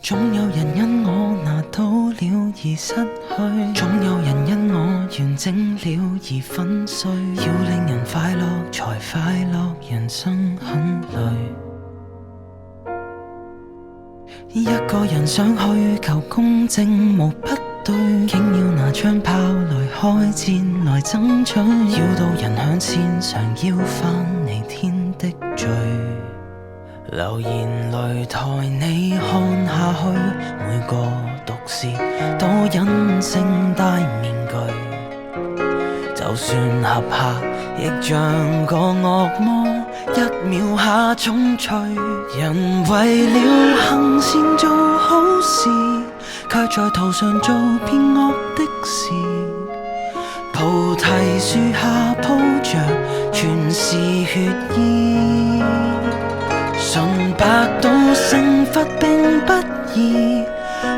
總有人因我拿到了而失去，總有人因我完整了而粉碎。要令人快樂才快樂，人生很累。一個人想去求公正無不對，竟要拿槍炮來開戰來爭取，要到人響線上要翻彌天的罪。流言擂台你看下去，每個毒舌都隱性戴面具，就算合拍亦像個惡魔，一秒下重錘。人為了行善做好事，卻在途上做變惡的事。菩提樹下鋪着全是血意，純白到成佛並不易，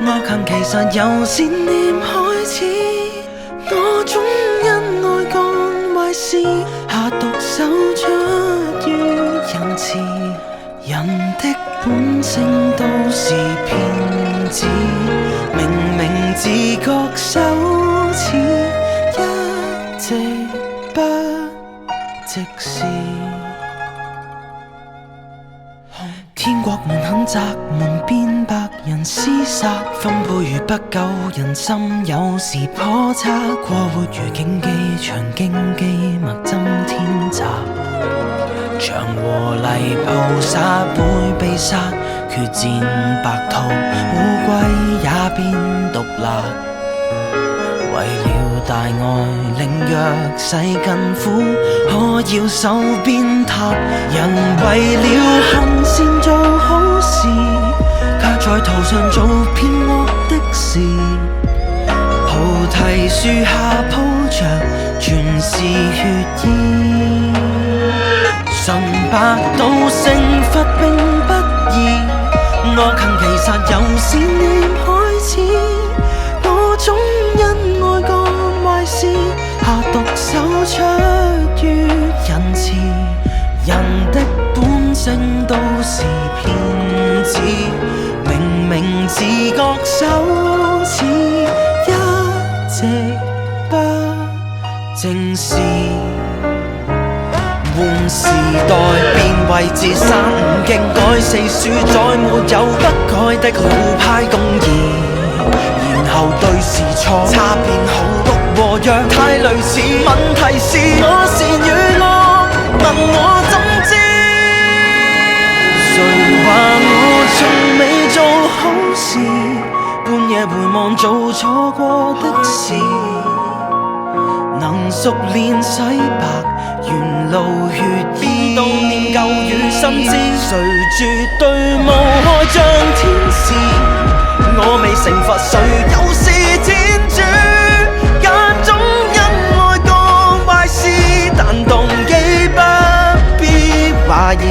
惡行其實由善念開始。我總因愛幹壞事，下毒手出於仁慈。人的本性都是騙子，明明自覺羞恥，一直不直視。天國門很窄，門邊白人廝殺，分配如不夠，人心有時叵測。過活如競技場，競技默針天閘，長和泥菩薩會被殺，決戰白兔烏龜也變毒辣。為了大愛令弱勢更苦，可要受鞭撻。人為了行善做好事，卻在途上做騙惡的事。菩提樹下鋪着全是血意，純白到成佛並不易，惡行其實由善念開始。我總因愛幹壞事，下毒手出於仁慈。人的本性都是騙子，明明自覺羞恥，一直不正視。換時代變位置，三五經改四書，再沒有不改的老派公義。然後對是錯差別好不和約，太類似。問題是我善與惡，問我怎知？誰話我從未做好事？半夜回望做錯過的事，能熟練洗白沿路血意，悼念舊與新知。誰絕對無害像天使？我未成佛，誰又是天主？間中因愛幹壞事，但動機不必懷疑。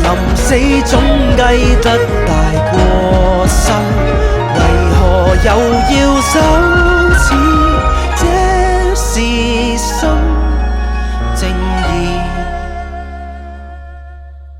臨死總計得大過失，為何又要走？